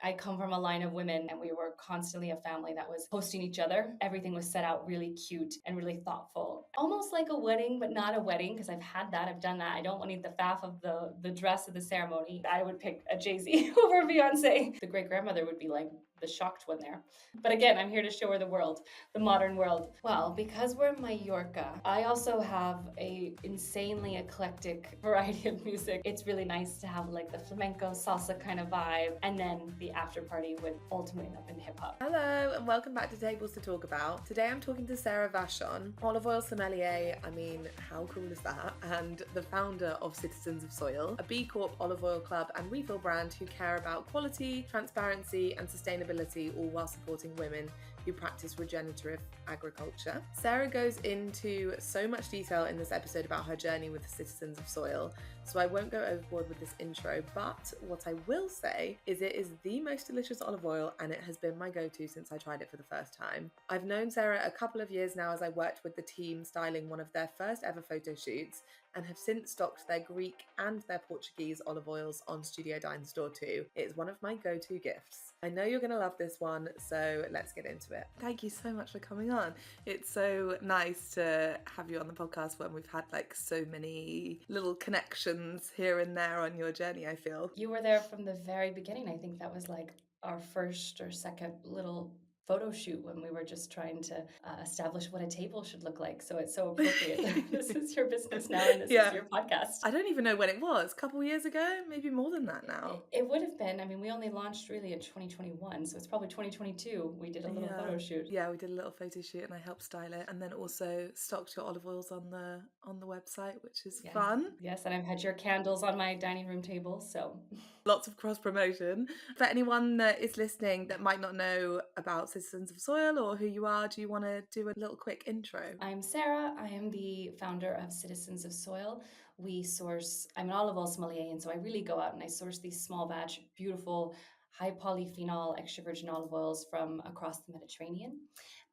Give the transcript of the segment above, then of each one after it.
I come from a line of women and we were constantly a family that was hosting each other. Everything was set out really cute and really thoughtful. Almost like a wedding, but not a wedding, because I've had that, I've done that. I don't need the faff of the dress of the ceremony. I would pick a Jay-Z over Beyonce. The great grandmother would be like the shocked one there. But again, I'm here to show her the world, the modern world. Well, because we're in Mallorca, I also have a insanely eclectic variety of music. It's really nice to have like the flamenco salsa kind of vibe, and then the after party would ultimately end up in hip hop. Hello and welcome back to Tables to Talk About. Today I'm talking to Sarah Vachon, olive oil sommelier. I mean, how cool is that? And the founder of Citizens of Soil, a B Corp olive oil club and refill brand who care about quality, transparency and sustainability, all while supporting women who practice regenerative agriculture. Sarah goes into so much detail in this episode about her journey with the Citizens of Soil, so I won't go overboard with this intro, but what I will say is it is the most delicious olive oil and it has been my go-to since I tried it for the first time. I've known Sarah a couple of years now as I worked with the team styling one of their first ever photo shoots and have since stocked their Greek and their Portuguese olive oils on Studio Dine store too. It's one of my go-to gifts. I know you're going to love this one, so let's get into it. Thank you so much for coming on. It's so nice to have you on the podcast when we've had like so many little connections here and there on your journey, I feel. You were there from the very beginning. I think that was like our first or second little photo shoot when we were just trying to establish what a table should look like. So it's so appropriate that this is your business now and this is your podcast. I don't even know when it was. A couple years ago, maybe more than that now. It would have been. I mean, we only launched really in 2021, so it's probably 2022. We did a little photo shoot. Yeah, we did a little photo shoot and I helped style it, and then also stocked your olive oils on the website, which is fun. Yes, and I've had your candles on my dining room table, so lots of cross promotion. For anyone that is listening that might not know about Citizens of Soil or who you are, do you want to do a little quick intro? I'm Sarah. I am the founder of Citizens of Soil. I'm an olive oil sommelier, and so I really go out and I source these small batch, beautiful, high polyphenol extra virgin olive oils from across the Mediterranean.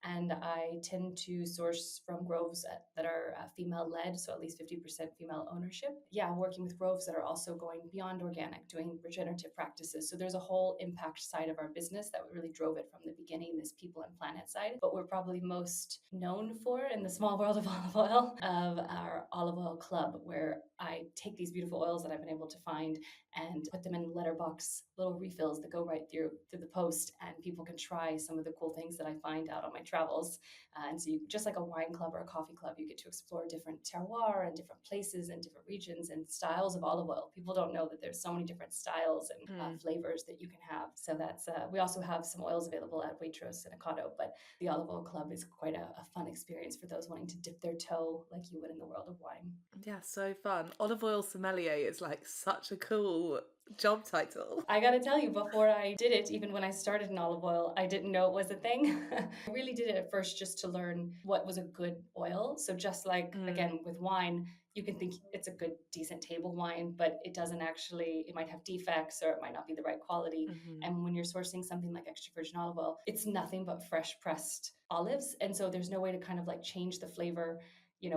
And I tend to source from groves that are female led, so at least 50% female ownership. Yeah, working with groves that are also going beyond organic, doing regenerative practices. So there's a whole impact side of our business that really drove it from the beginning, this people and planet side. But we're probably most known for, in the small world of olive oil, of our olive oil club, where I take these beautiful oils that I've been able to find and put them in letterbox little refills that go right through the post, and people can try some of the cool things that I find out on my travels. And so you, just like a wine club or a coffee club, you get to explore different terroir and different places and different regions and styles of olive oil. People don't know that there's so many different styles and flavors that you can have. So that's we also have some oils available at Waitrose and Ocado, but the olive oil club is quite a fun experience for those wanting to dip their toe like you would in the world of wine. Yeah, so fun. Olive oil sommelier is like such a cool job title. I gotta tell you, before I did it, even when I started in olive oil, I didn't know it was a thing. I really did it at first just to learn what was a good oil. So just like, again, with wine, you can think it's a good, decent table wine, but it doesn't actually, it might have defects or it might not be the right quality. And when you're sourcing something like extra virgin olive oil, it's nothing but fresh pressed olives. And so there's no way to kind of like change the flavor,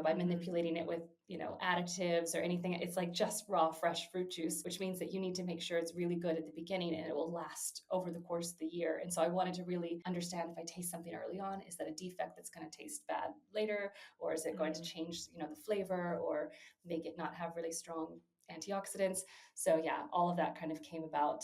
by manipulating it with, additives or anything. It's like just raw, fresh fruit juice, which means that you need to make sure it's really good at the beginning and it will last over the course of the year. And so I wanted to really understand, if I taste something early on, is that a defect that's going to taste bad later? Or is it going to change, the flavor or make it not have really strong antioxidants? So yeah, all of that kind of came about.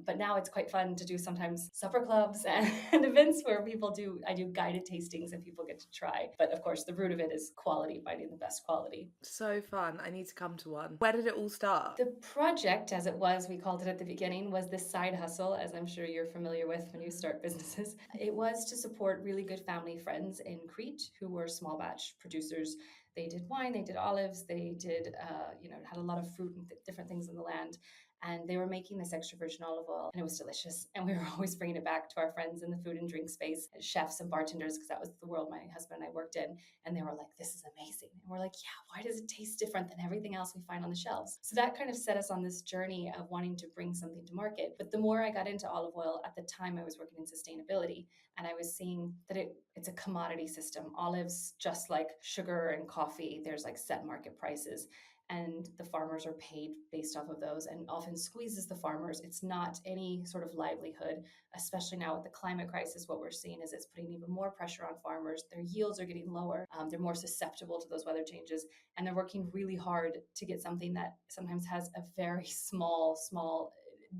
But now it's quite fun to do sometimes supper clubs and events where I do guided tastings and people get to try. But of course, the root of it is quality, finding the best quality. So fun. I need to come to one. Where did it all start? The project, as it was, we called it at the beginning, was this side hustle, as I'm sure you're familiar with when you start businesses. It was to support really good family friends in Crete who were small batch producers. They did wine, they did olives, they did, had a lot of fruit and different things in the land. And they were making this extra virgin olive oil, and it was delicious. And we were always bringing it back to our friends in the food and drink space, chefs and bartenders, because that was the world my husband and I worked in. And they were like, this is amazing. And we're like, yeah, why does it taste different than everything else we find on the shelves? So that kind of set us on this journey of wanting to bring something to market. But the more I got into olive oil, at the time I was working in sustainability, and I was seeing that it's a commodity system. Olives, just like sugar and coffee, there's like set market prices. and the farmers are paid based off of those, and often squeezes the farmers. It's not any sort of livelihood, especially now with the climate crisis. What we're seeing is it's putting even more pressure on farmers. Their yields are getting lower. They're more susceptible to those weather changes, and they're working really hard to get something that sometimes has a very small,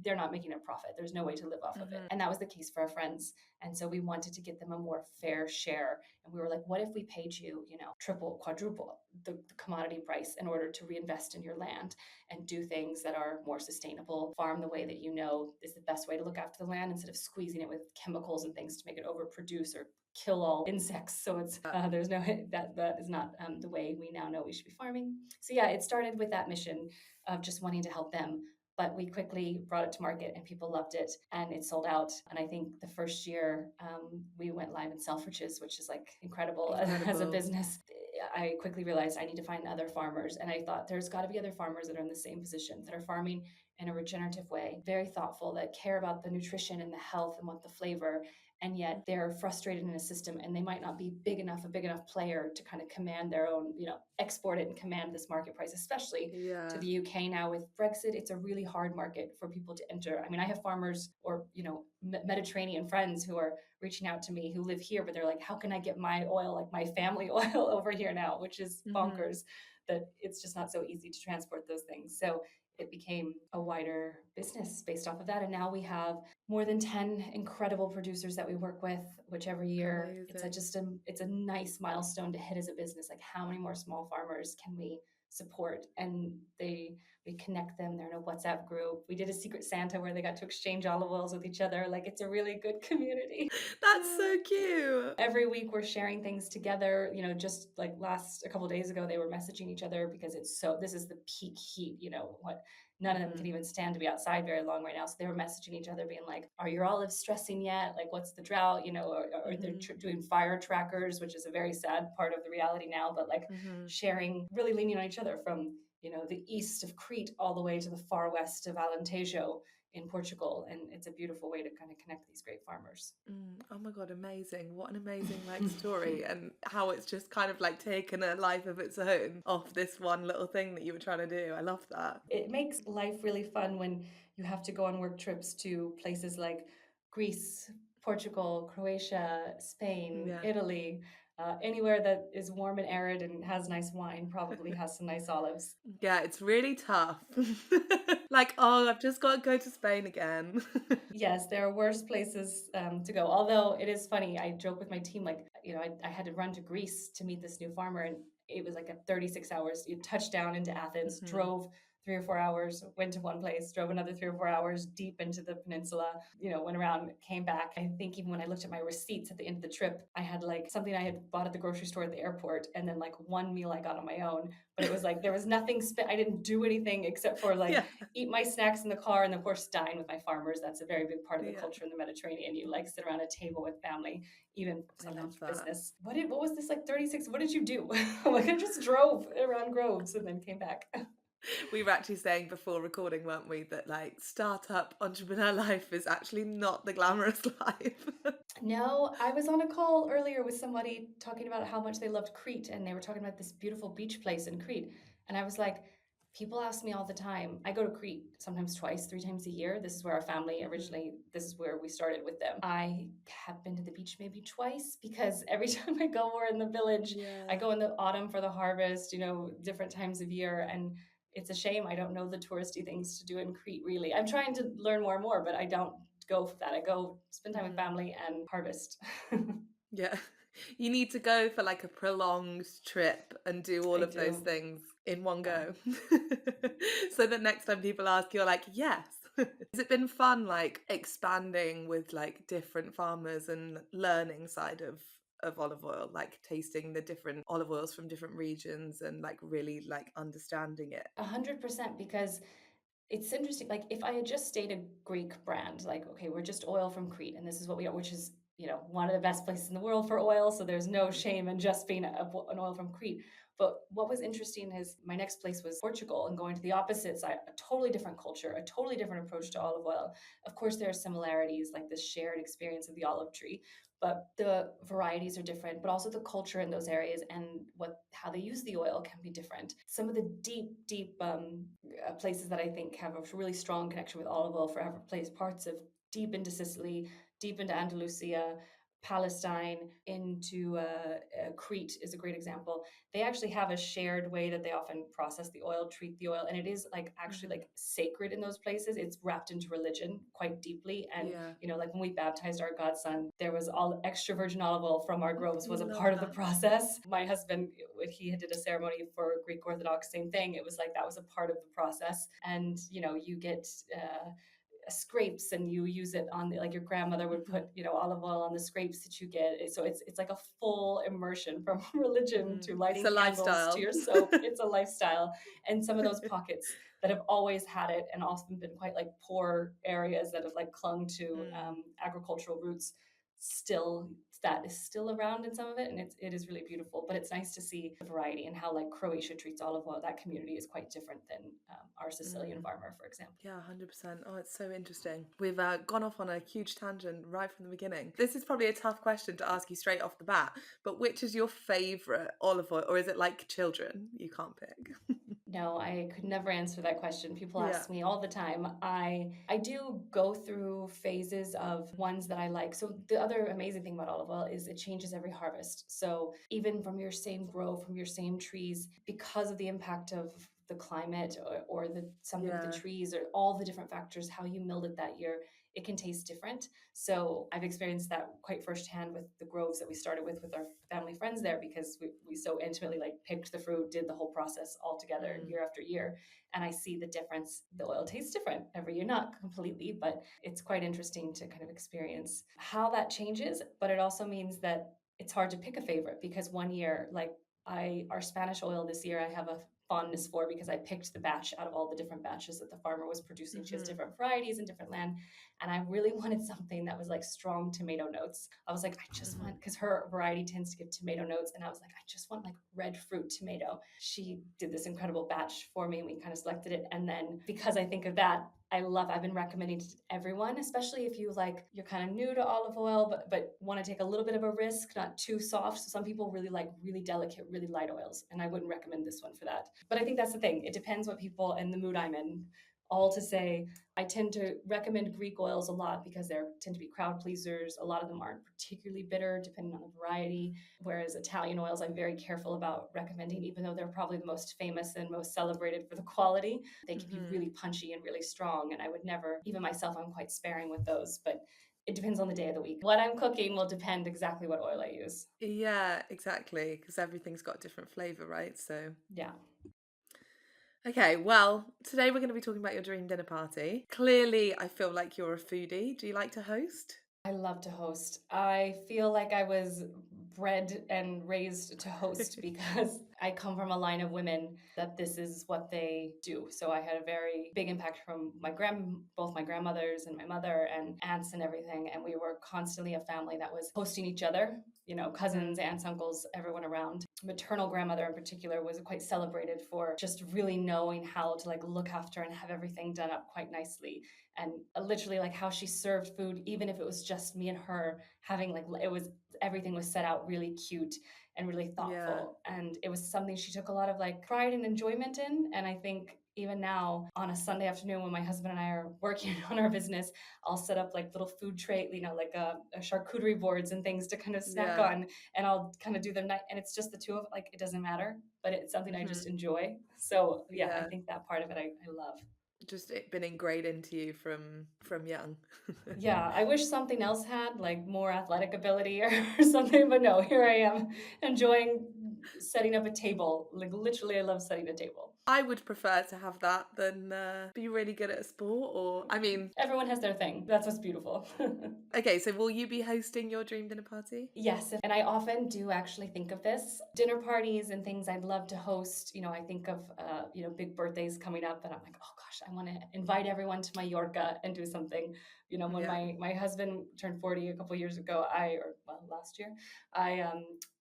they're not making a profit. There's no way to live off of it. And that was the case for our friends. And so we wanted to get them a more fair share. And we were like, what if we paid you, triple, quadruple the commodity price in order to reinvest in your land and do things that are more sustainable, farm the way that you know is the best way to look after the land instead of squeezing it with chemicals and things to make it overproduce or kill all insects. So it's there's no that is not the way we now know we should be farming. So yeah, it started with that mission of just wanting to help them, but we quickly brought it to market and people loved it and it sold out. And I think the first year we went live in Selfridges, which is like incredible. As a business. I quickly realized I need to find other farmers. And I thought there's got to be other farmers that are in the same position, that are farming in a regenerative way, very thoughtful, that care about the nutrition and the health and want the flavor. And yet they're frustrated in a system and they might not be a big enough player to kind of command their own, export it and command this market price, especially to the UK now with Brexit. It's a really hard market for people to enter. I mean, I have farmers or, Mediterranean friends who are reaching out to me who live here, but they're like, how can I get my oil, like my family oil over here now, which is bonkers that it's just not so easy to transport those things. So it became a wider business based off of that. And now we have more than 10 incredible producers that we work with, which every year it's a nice milestone to hit as a business. Like how many more small farmers can we support? And we connect them. They're in a WhatsApp group. We did a secret Santa where they got to exchange olive oils with each other. Like it's a really good community. That's so cute. Every week we're sharing things together. Just like a couple of days ago, they were messaging each other because this is the peak heat, none of them can even stand to be outside very long right now. So they were messaging each other being like, are your olives stressing yet? Like, what's the drought? Or they're doing fire trackers, which is a very sad part of the reality now, but like sharing, really leaning on each other from, the east of Crete all the way to the far west of Alentejo in Portugal. And it's a beautiful way to kind of connect these great farmers. Oh my God, amazing. What an amazing story, and how it's just kind of like taken a life of its own off this one little thing that you were trying to do. I love that. It makes life really fun when you have to go on work trips to places like Greece, Portugal, Croatia, Spain, Italy. Anywhere that is warm and arid and has nice wine probably has some nice olives. Yeah, it's really tough. Like, oh, I've just got to go to Spain again. Yes, there are worse places to go. Although it is funny, I joke with my team, like, I had to run to Greece to meet this new farmer, and it was like a 36 hours. You touched down into Athens, drove 3 or 4 hours, went to one place, drove another 3 or 4 hours deep into the peninsula, went around, came back. I think even when I looked at my receipts at the end of the trip, I had like something I had bought at the grocery store at the airport, and then like one meal I got on my own. But it was like there was nothing I didn't do anything except for like eat my snacks in the car and of course dine with my farmers. That's a very big part of the culture in the Mediterranean. You like sit around a table with family, even sometimes business. What was this like 36? What did you do? Like I just drove around groves and then came back. We were actually saying before recording, weren't we, that like startup entrepreneur life is actually not the glamorous life. No, I was on a call earlier with somebody talking about how much they loved Crete, and they were talking about this beautiful beach place in Crete. And I was like, people ask me all the time. I go to Crete sometimes twice, 3 times a year. This is where our family originally, this is where we started with them. I have been to the beach maybe twice because every time I go, we're in the village. I go in the autumn for the harvest, different times of year. And it's a shame I don't know the touristy things to do in Crete, really. I'm trying to learn more and more, but I don't go for that. I go spend time with family and harvest. Yeah. You need to go for like a prolonged trip and do all of those things in one go. So that next time people ask, you're like, yes. Has it been fun like expanding with like different farmers and learning side of olive oil, like tasting the different olive oils from different regions and like really like understanding it? 100%, because it's interesting. Like if I had just stayed a Greek brand, like, okay, we're just oil from Crete and this is what we are, which is, one of the best places in the world for oil. So there's no shame in just being an oil from Crete. But what was interesting is my next place was Portugal, and going to the opposite side, a totally different culture, a totally different approach to olive oil. Of course, there are similarities, like this shared experience of the olive tree, but the varieties are different, but also the culture in those areas and what how they use the oil can be different. Some of the deep places that I think have a really strong connection with olive oil forever, place parts of deep into Sicily, deep into Andalusia, Palestine, into Crete is a great example. They actually have a shared way that they often process the oil, treat the oil, and it is like actually Mhm. like sacred in those places. It's wrapped into religion quite deeply, and Yeah. like when we baptized our godson, there was all extra virgin olive oil from our groves was a Love part of the that. process. My husband, when he did a ceremony for Greek Orthodox, same thing. It was like that was a part of the process, and you get scrapes and you use it on the, like your grandmother would Mhm. put olive oil on the scrapes that you get. So it's like a full immersion from religion to It's lighting a candles to lifestyle. your soap. It's a lifestyle. And some of those pockets that have always had it and often been quite like poor areas that have like clung to Mm. agricultural roots, still that is still around in some of it, and it is really beautiful. But it's nice to see the variety and how like Croatia treats olive oil. That community is quite different than our Sicilian Mm. farmer, for example. Yeah, 100%. Oh, it's so interesting. We've gone off on a huge tangent right from the beginning. This is probably a tough question to ask you straight off the bat, but which is your favourite olive oil? Or is it like children? You can't pick. No, I could never answer that question. People Yeah. ask me all the time. I do go through phases of ones that I like. So the other amazing thing about olive oil is it changes every harvest. So even from your same grove, from your same trees, because of the impact of the climate or the something with the Yeah. trees or all the different factors, how you milled it that year, it can taste different. So I've experienced that quite firsthand with the groves that we started with our family friends there, because we so intimately like picked the fruit, did the whole process all together Mm. year after year. And I see the difference. The oil tastes different every year, not completely, but it's quite interesting to kind of experience how that changes. But it also means that it's hard to pick a favorite, because one year, like our Spanish oil this year, I have a fondness for, because I picked the batch out of all the different batches that the farmer was producing. She has Hmm. different varieties and different land, and I really wanted something that was like strong tomato notes. I was like, I just Hmm. want, because her variety tends to give tomato notes, and I was like, I just want like red fruit tomato. She did this incredible batch for me, and we kind of selected it. And then because I think of that, I've been recommending to everyone, especially if you're kind of new to olive oil, but want to take a little bit of a risk, not too soft. So some people really like really delicate, really light oils, and I wouldn't recommend this one for that. But I think that's the thing. It depends what people and the mood I'm in. All to say, I tend to recommend Greek oils a lot because they tend to be crowd pleasers. A lot of them aren't particularly bitter, depending on the variety. Whereas Italian oils, I'm very careful about recommending, even though they're probably the most famous and most celebrated for the quality. They can be Hmm. really punchy and really strong. And I would never, even myself, I'm quite sparing with those. But it depends on the day of the week. What I'm cooking will depend exactly what oil I use. Yeah, exactly. Because everything's got a different flavour, right? So, Yeah. okay, well, today we're going to be talking about your dream dinner party. Clearly, I feel like you're a foodie. Do you like to host? I love to host. I feel like I was bred and raised to host because I come from a line of women that this is what they do. So I had a very big impact from both my grandmothers and my mother and aunts and everything. And we were constantly a family that was hosting each other, cousins, Hmm. aunts, uncles, everyone around. Maternal grandmother in particular was quite celebrated for just really knowing how to like look after and have everything done up quite nicely, and literally like how she served food, even if it was just me and her, having like it was everything was set out really cute and really Yeah. thoughtful, and it was something she took a lot of like pride and enjoyment in. And I think even now on a Sunday afternoon when my husband and I are working on our business, I'll set up like little food tray, like a charcuterie boards and things to kind of snack Yeah. on, and I'll kind of do the night, and it's just the two of, like, it doesn't matter, but it's something I just Hmm. enjoy. So yeah, I Yeah. think that part of it I love. Just it been ingrained into you from young. Yeah, I wish something else had like more athletic ability or, or something, but no, here I am enjoying setting up a table. Like literally, I love setting a table. I would prefer to have that than be really good at a sport. Or, I mean, Everyone has their thing. That's what's beautiful. okay, so will you be hosting your dream dinner party? Yes, and I often do actually think of this dinner parties and things I'd love to host. I think of big birthdays coming up, and I'm like, oh gosh, I want to invite everyone to Mallorca and do something. When Yeah. my husband turned 40 a couple years ago, last year, I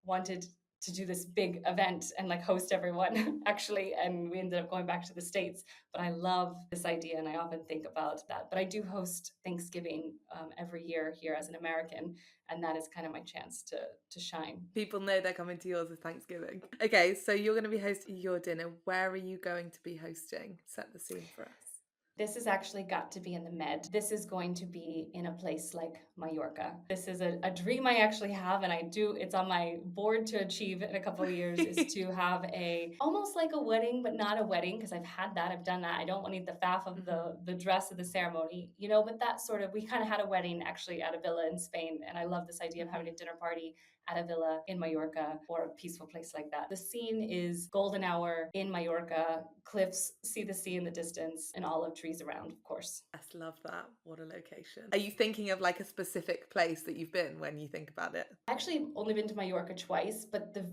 wanted to do this big event and like host everyone actually, and we ended up going back to the States. But I love this idea and I often think about that. But I do host Thanksgiving every year here as an American, and that is kind of my chance to shine. People know they're coming to yours with Thanksgiving. Okay, so you're going to be hosting your dinner. Where are you going to be hosting? Set the scene for us. This has actually got to be in the Med. This is going to be in a place like Mallorca. This is a dream I actually have, and it's on my board to achieve in a couple of years, is to have almost like a wedding, but not a wedding, because I've had that, I've done that. I don't need the faff of the dress of the ceremony, but that sort of, we kind of had a wedding actually at a villa in Spain, and I love this idea of having a dinner party at a villa in Mallorca or a peaceful place like that. The scene is golden hour in Mallorca, cliffs, see the sea in the distance, and olive trees around, of course. Yes, love that. What a location. Are you thinking of like a specific place that you've been when you think about it? I actually only been to Mallorca twice, but the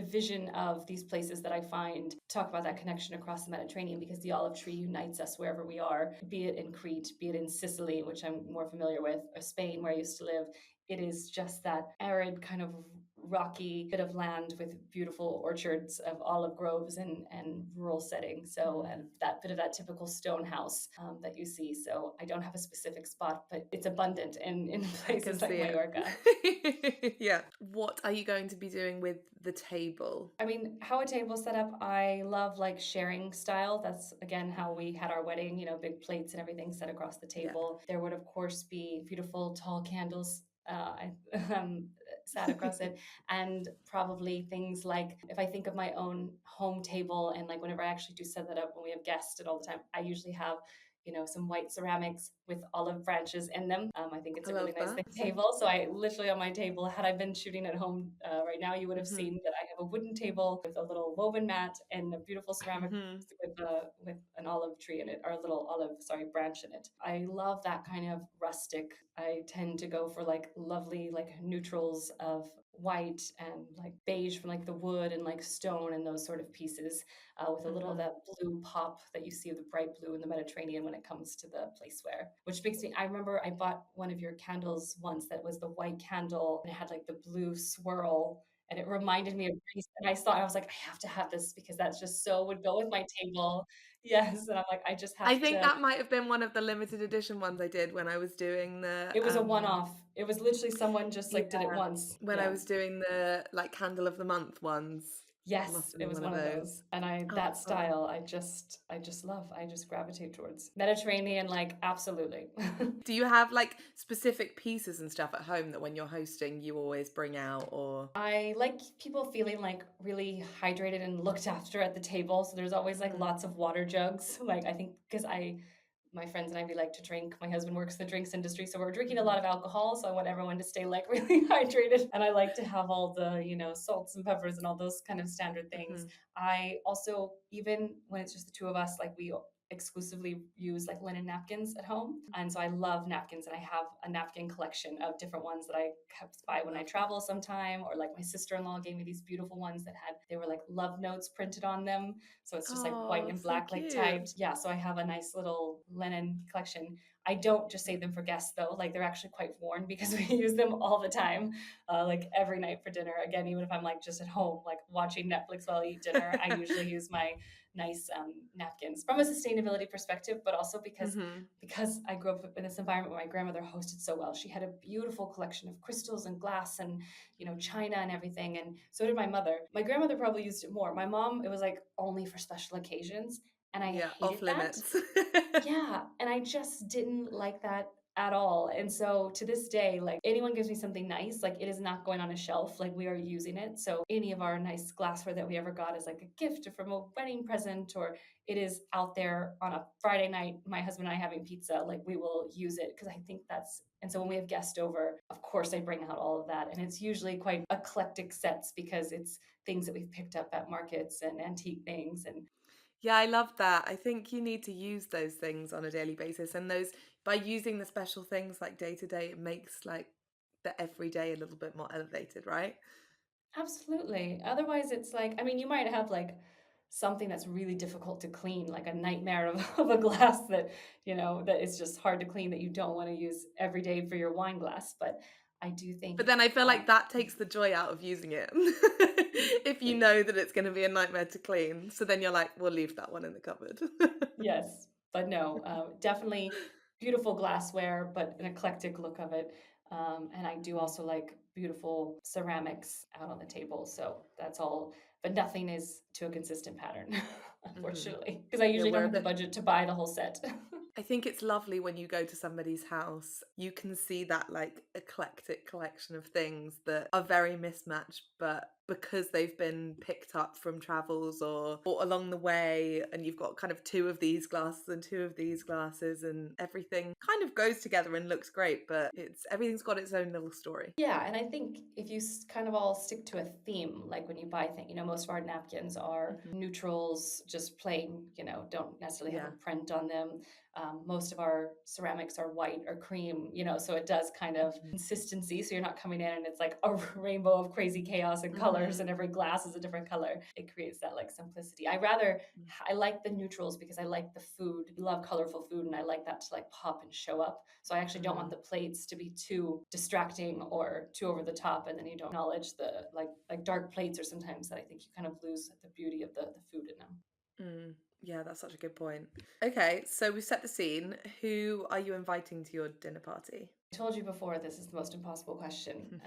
vision of these places that I find talk about that connection across the Mediterranean, because the olive tree unites us wherever we are, be it in Crete, be it in Sicily, which I'm more familiar with, or Spain, where I used to live. It is just that arid kind of rocky bit of land with beautiful orchards of olive groves and rural settings. So, and that bit of that typical stone house that you see. So I don't have a specific spot, but it's abundant in places like Mallorca. Yeah. What are you going to be doing with the table? I mean, how a table's set up, I love like sharing style. That's again how we had our wedding, big plates and everything set across the table. There would, of course, be beautiful tall candles sat across it. And probably things like, if I think of my own home table, and like whenever I actually do set that up when we have guests and all the time, I usually have some white ceramics with olive branches in them. I think it's I a really love nice that. table. So I literally, on my table, had I been shooting at home right now, you would have seen that I have a wooden table with a little woven mat and a beautiful ceramic with an olive tree in it, or a little branch in it. I love that kind of rustic. I tend to go for like lovely like neutrals of white and like beige from like the wood and like stone and those sort of pieces, with a little of that blue pop that you see of the bright blue in the Mediterranean when it comes to the placeware. Which makes me, I remember I bought one of your candles once that was the white candle and it had like the blue swirl. And it reminded me of Greece. And I was like, I have to have this because that's just so would go with my table. Yes. And I'm like, I just I have think to. that might have been one of the limited edition ones I did when I was doing the It was a one off. It was literally someone just yeah, like did it once. when I Yeah. was doing the like candle of the month ones. It must Yes, have it been was one one of of those. those. And Oh, that fun. style, I just love. I just gravitate towards Mediterranean, like absolutely. Do you have like specific pieces and stuff at home that when you're hosting you always bring out, or I like people feeling like really hydrated and looked after at the table. So there's always like lots of water jugs. Like I think because my friends and I, we like to drink. My husband works in the drinks industry, so we're drinking a lot of alcohol. So I want everyone to stay like really hydrated. And I like to have all the, salts and peppers and all those kind of standard things. I also, even when it's just the two of us, like we exclusively use like linen napkins at home. And so I love napkins, and I have a napkin collection of different ones that I kept by when I travel sometime, or like my sister-in-law gave me these beautiful ones that they were like love notes printed on them. So it's just like white oh, and so black, like cute. typed. Yeah. So I have a nice little linen collection. I don't just save them for guests though. Like they're actually quite worn because we use them all the time, like every night for dinner. Again, even if I'm like just at home, like watching Netflix while I eat dinner, I usually use my nice napkins from a sustainability perspective, but also because I grew up in this environment where my grandmother hosted so well. She had a beautiful collection of crystals and glass and china and everything, and so did my mother. My grandmother probably used it more. My mom, it was like only for special occasions, and I Yeah, off hated that. limits. Yeah, and I just didn't like that at all. And so to this day, like anyone gives me something nice, like it is not going on a shelf, like we are using it. So any of our nice glassware that we ever got is like a gift or from a wedding present, or it is out there on a Friday night, my husband and I having pizza, like we will use it because I think that's, and so when we have guests over, of course I bring out all of that. And it's usually quite eclectic sets because it's things that we've picked up at markets and antique things. And Yeah, I love that. I think you need to use those things on a daily basis, and those by using the special things like day to day, it makes like the everyday a little bit more elevated, right? absolutely. Otherwise, it's like, I mean, you might have like something that's really difficult to clean, like a nightmare of a glass that, that is just hard to clean that you don't want to use every day for your wine glass. But I do But think then I feel like that takes the joy out of using it. If you know that it's gonna be a nightmare to clean. So then you're like, "We'll leave that one in the cupboard." yes, but no, definitely beautiful glassware, but an eclectic look of it. And I do Mhm, also like beautiful ceramics out on the table. So that's all, but nothing is to a consistent pattern, mhm. unfortunately, because I Yeah, usually don't we're a have the bit budget to buy the whole set. I think it's lovely when you go to somebody's house, you can see that like eclectic collection of things that are very mismatched, but because they've been picked up from travels or bought along the way, and you've got kind of two of these glasses and two of these glasses, and everything kind of goes together and looks great, but it's everything's got its own little story. Yeah, and I think if you kind of all stick to a theme, like when you buy things, most of our napkins are Hmm. neutrals, just plain, don't necessarily have a Yeah. print on them. Most of our ceramics are white or cream, so it does kind of Hmm. consistency. So you're not coming in and it's like a rainbow of crazy chaos and colors, Hmm. and every glass is a different color. It creates that like simplicity. I like the neutrals because I like the food. I love colorful food and I like that to like pop and show up. So I actually don't want Hmm. the plates to be too distracting or too over the top, and then you don't acknowledge the like dark plates, or sometimes that I think you kind of lose the beauty of the food in them. Mm. Yeah, that's such a good point. Okay, so we've set the scene. Who are you inviting to your dinner party? I told you before, this is the most impossible question,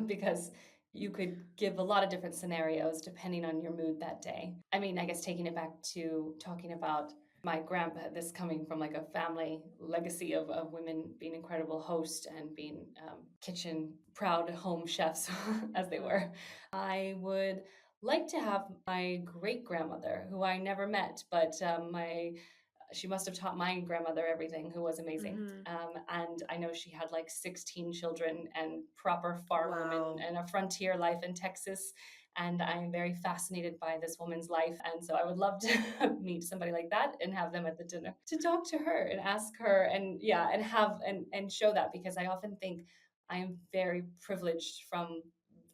because you could give a lot of different scenarios depending on your mood that day. I mean, I guess taking it back to talking about my grandpa, this coming from like a family legacy of women being incredible hosts and being kitchen proud home chefs as they Mm. were. I would like to have my great grandmother, who I never met, but my she must have taught my grandmother everything, who was amazing. Mhm. And I know she had like 16 children and proper farm woman Wow. and a frontier life in Texas. And I'm very fascinated by this woman's life. And so I would love to meet somebody like that and have them at the dinner to talk to her and ask her, and yeah, and have and show that, because I often think I am very privileged from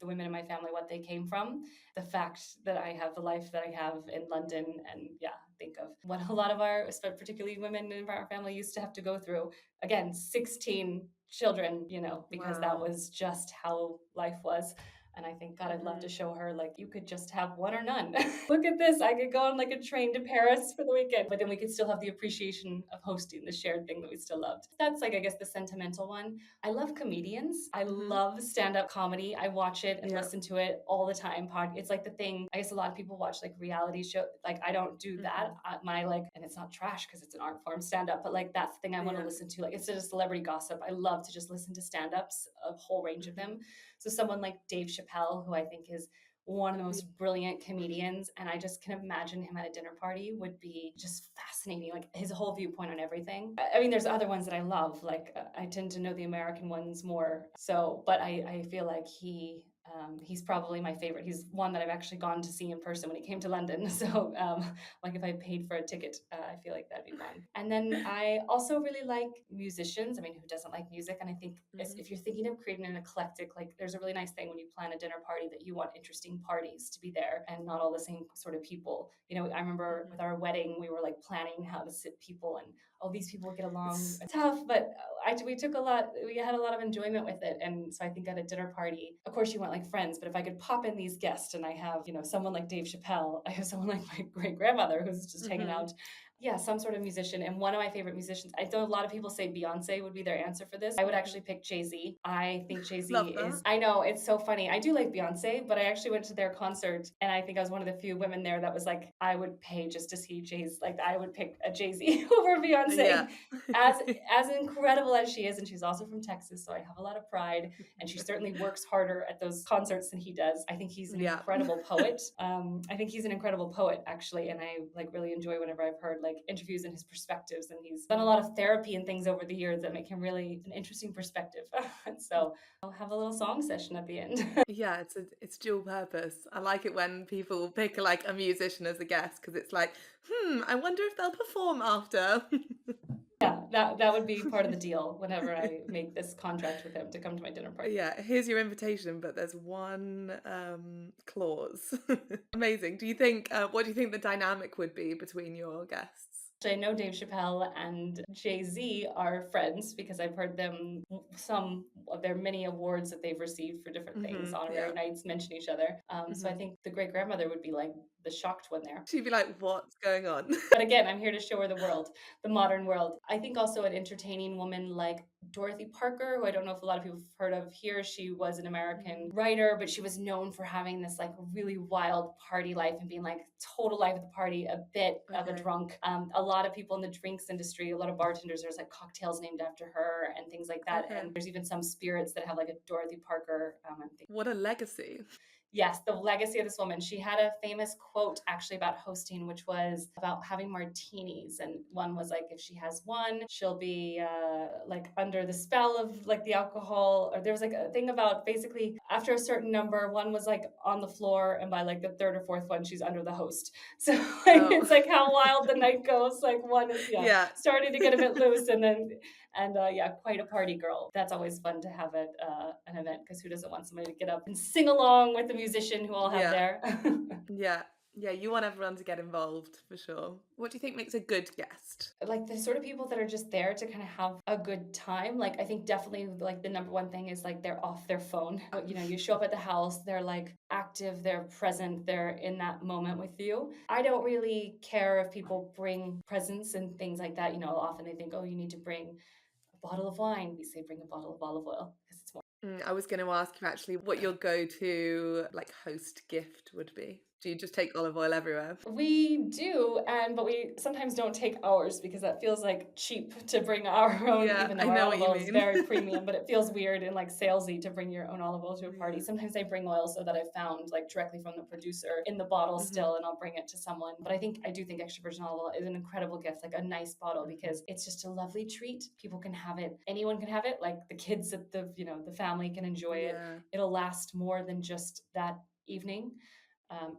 the women in my family, what they came from, the fact that I have the life that I have in London. And yeah, think of what a lot of our, particularly women in our family, used to have to go through. Again, 16 children, because that Wow. was just how life was. And I think, God, I'd love to Mhm. show her, like, you could just have one or none. Look at this. I could go on like a train to Paris for the weekend, but then we could still have the appreciation of hosting, the shared thing that we still loved. That's like, I guess, the sentimental one. I love comedians. I Mhm. love stand-up comedy. I watch it and Yeah. listen to it all the time. It's like the thing. I guess a lot of people watch like reality show. Like I don't do that. Mhm. My like, and it's not trash because it's an art form, stand-up. But like that's the thing I want to Yeah. listen to. Like instead of celebrity gossip, I love to just listen to stand-ups, a whole range of Mhm. them. So someone like Dave Chappelle, who I think is one of the Yeah. most brilliant comedians, and I just can imagine him at a dinner party would be just fascinating, like his whole viewpoint on everything. I mean, there's other ones that I love, like I tend to know the American ones more, so but I feel like he's probably my favorite. He's one that I've actually gone to see in person when he came to London. So like if I paid for a ticket, I feel like that'd be fun. And then I also really like musicians. I mean, who doesn't like music? And I think Mhm. if you're thinking of creating an eclectic, like there's a really nice thing when you plan a dinner party that you want interesting parties to be there and not all the same sort of people. I remember Mhm. with our wedding, we were like planning how to sit people, and oh, these people get along. It's It's tough, but we had a lot of enjoyment with it. And so I think at a dinner party, of course you want like friends, but if I could pop in these guests and I have, someone like Dave Chappelle, I have someone like my great grandmother who's just hanging Mhm. out. Yeah, some sort of musician. And one of my favorite musicians, I know a lot of people say Beyonce would be their answer for this. I would Mhm. actually pick Jay-Z. I think Jay-Z Love that. is, I know, it's so funny. I do like Beyonce, but I actually went to their concert and I think I was one of the few women there that was like, I would pay just to see Jay-Z. Like I would pick a Jay-Z over Yeah. Beyonce. As as incredible as she is, and she's also from Texas, so I have a lot of pride. And she certainly works harder at those concerts than he does. I think he's an Yeah. incredible poet. I think he's an incredible poet, actually, and I like really enjoy whenever I've heard like interviews and his perspectives. And he's done a Mm. lot of therapy and things over the years that make him really an interesting perspective. And so I'll have a little song session at the end. Yeah, it's dual purpose. I like it when people pick like a musician as a guest because it's like, I wonder if they'll perform after. Yeah, that would be part of the deal whenever I make this contract with him to come to my dinner party. Yeah, here's your invitation, but there's one clause. Amazing. What do you think the dynamic would be between your guests? I know Dave Chappelle and Jay-Z are friends because I've heard them there are many awards that they've received for different things. Honorary Yeah. knights mention each other. So I think the great grandmother would be like the shocked one there. She'd be like, what's going on? But again, I'm here to show her the world, the modern world. I think also an entertaining woman like Dorothy Parker, who I don't know if a lot of people have heard of here. She was an American writer, but she was known for having this like really wild party life and being like total life at the party, a bit of a Okay. drunk. A lot of people in the drinks industry, a lot of bartenders, there's like cocktails named after her and things like that. Okay. And there's even some spirits that have like a Dorothy Parker. I'm thinking, What a legacy. yes, the legacy of this woman. She had a famous quote actually about hosting, which was about having martinis. And one was like, if she has one, she'll be like under the spell of like the alcohol. Or there was like a thing about basically after a certain number, one was like on the floor, and by like the third or fourth one, she's under the host. So like, it's like how wild the night goes. Like one is Yeah. starting to get a bit loose, and then quite a party girl. That's always fun to have at an event, because who doesn't want somebody to get up and sing along with the musician who all have Yeah. there? Yeah. Yeah, you want everyone to get involved for sure. What do you think makes a good guest? Like the sort of people that are just there to kind of have a good time. Like I think definitely like the number one thing is like they're off their phone. You know, you show up at the house, they're like active, they're present, they're in that moment with you. I don't really care if people bring presents and things like that. You know, often they think, oh, you need to bring a bottle of wine. We say bring a bottle of olive oil because it's more. I was going to ask you actually what your go-to like host gift would be. Do you just take olive oil everywhere? We do, but we sometimes don't take ours because that feels like cheap to bring our own, Yeah, even I though our know olive what you oil is mean. very premium, but it feels weird and like salesy to bring your own olive oil to a party. Yeah. Sometimes I bring oil so that I found like directly from the producer in the bottle still, and I'll bring it to someone. But I do think extra virgin olive oil is an incredible gift, like a nice bottle, because it's just a lovely treat. People can have it, anyone can have it, like the kids at the family can enjoy it. Yeah. It'll last more than just that evening.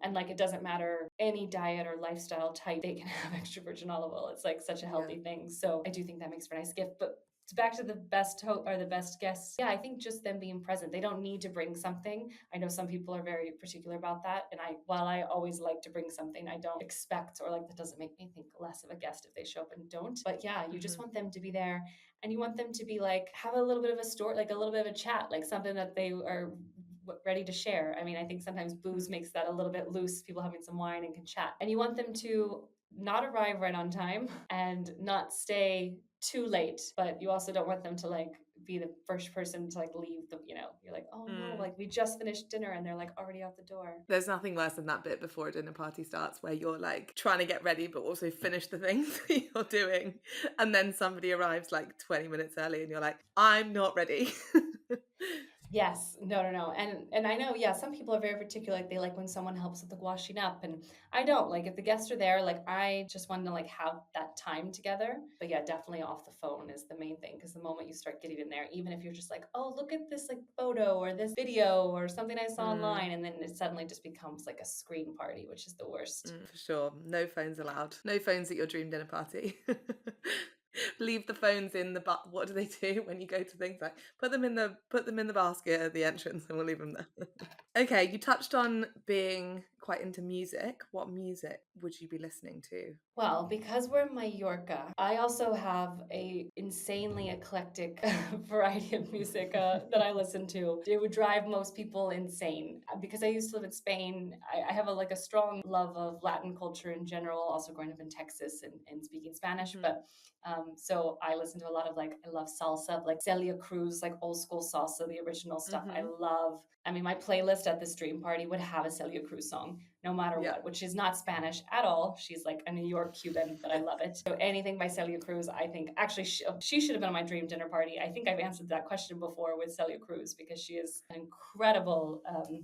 And like it doesn't matter any diet or lifestyle type, they can have extra virgin olive oil. It's like such a Yeah. healthy thing. So I do think that makes for a nice gift. But back to the best or the best guests, yeah, I think just them being present. They don't need to bring something. I know some people are very particular about that, and while I always like to bring something, I don't expect, or like that doesn't make me think less of a guest if they show up and don't. But yeah, you just want them to be there, and you want them to be like have a little bit of a story, like a little bit of a chat, like something that they are ready to share. I mean, I think sometimes booze makes that a little bit loose, people having some wine and can chat. And you want them to not arrive right on time and not stay too late, but you also don't want them to like be the first person to like leave you're like, oh no, like we just finished dinner and they're like already out the door. There's nothing worse than that bit before a dinner party starts where you're like trying to get ready but also finish the things that you're doing, and then somebody arrives like 20 minutes early and you're like, I'm not ready. Yes, no. And I know, yeah, some people are very particular. Like they like when someone helps with the washing up, and I don't. Like if the guests are there, like I just want to like have that time together. But yeah, definitely off the phone is the main thing, because the moment you start getting in there, even if you're just like, oh, look at this like photo or this video or something I saw online, and then it suddenly just becomes like a screen party, which is the worst. For sure. No phones allowed. No phones at your dream dinner party. Leave the phones in the what do they do when you go to things like put them in the basket at the entrance and we'll leave them there. Okay, you touched on being quite into music. What music would you be listening to? Well, because we're in Mallorca, I also have a insanely eclectic variety of music that I listen to. It would drive most people insane. Because I used to live in Spain, I have a strong love of Latin culture in general, also growing up in Texas and speaking Spanish. But so I listen to a lot of I love salsa, like Celia Cruz, like old school salsa, the original stuff. I love. I mean, my playlist at the stream party would have a Celia Cruz song, no matter what, which is not Spanish at all. She's like a New York Cuban, but I love it. So anything by Celia Cruz, I think actually she should have been on my dream dinner party. I think I've answered that question before with Celia Cruz, because she is an incredible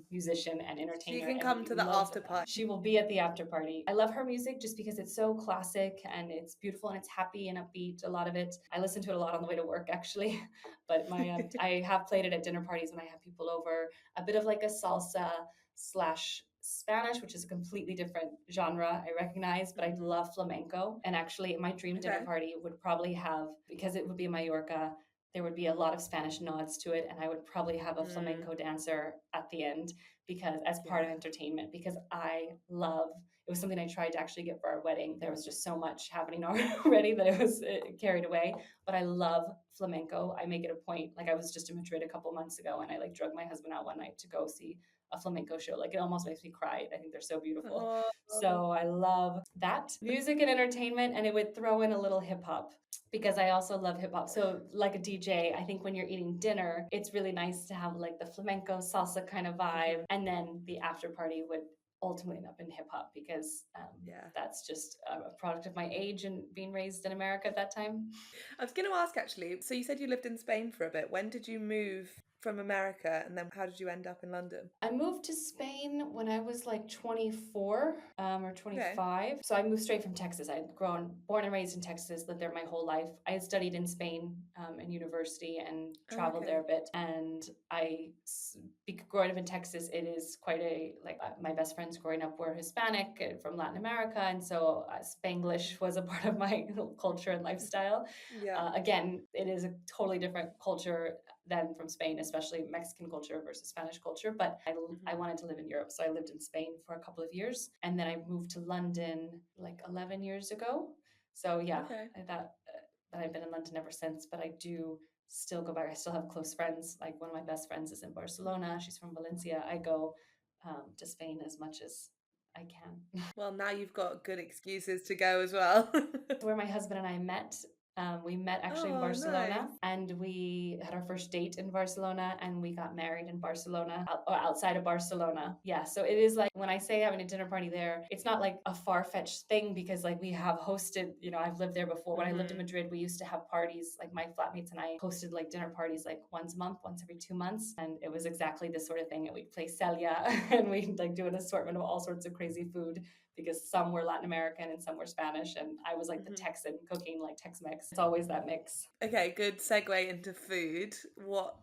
musician and entertainer. She can come to the after party. She will be at the after party. I love her music just because it's so classic and it's beautiful and it's happy and upbeat. A lot of it. I listen to it a lot on the way to work, actually. But my I have played it at dinner parties when I have people over. A bit of like a salsa slash Spanish, which is a completely different genre, I recognize, but I love flamenco. And actually, my dream dinner party would probably have, because it would be in Mallorca, there would be a lot of Spanish nods to it, and I would probably have a Mm, flamenco dancer at the end because as part of yeah. entertainment, because I love it was something I tried to actually get for our wedding. There was just so much happening already that it carried away. But I love flamenco. I make it a point. Like I was just in Madrid a couple months ago, and I like drug my husband out one night to go see a flamenco show. Like it almost makes me cry. I think they're so beautiful. Oh, So I love that music and entertainment, and it would throw in a little hip hop because I also love hip hop. So, like a DJ, I think when you're eating dinner, it's really nice to have like the flamenco salsa kind of vibe. mhm, And then the after party would ultimately end up in hip hop because yeah. that's just a product of my age and being raised in America at that time. I was going to ask actually, so you said you lived in Spain for a bit. When did you move from America and then how did you end up in London? I moved to Spain when I was like 24 or Okay. 25. So I moved straight from Texas. I'd born and raised in Texas, lived there my whole life. I had studied in Spain in university and Oh, traveled there okay. a bit. And growing up in Texas, it is quite my best friends growing up were Hispanic from Latin America. And so Spanglish was a part of my culture and lifestyle. Yeah. Again, it is a totally different culture than from Spain, especially Mexican culture versus Spanish culture. But I Mhm. wanted to live in Europe. So I lived in Spain for a couple of years. And then I moved to London like 11 years ago. So yeah, Okay. that I've been in London ever since. But I do still go back. I still have close friends. Like one of my best friends is in Barcelona. She's from Valencia. I go to Spain as much as I can. Well, now you've got good excuses to go as well. Where my husband and I met. We met actually in Oh, nice. Barcelona and we had our first date in Barcelona and we got married in Barcelona or outside of Barcelona. Yeah. So it is like when I say having a dinner party there, it's not like a far fetched thing because like we have hosted, I've lived there before. When I lived in Hmm. Madrid, we used to have parties, like my flatmates and I hosted like dinner parties like once a month, once every 2 months. And it was exactly this sort of thing. And we'd play Celia and we'd like do an assortment of all sorts of crazy food because some were Latin American and some were Spanish, and I was like the Hmm. Texan cooking like Tex-Mex. It's always that mix. Okay, good segue into food. What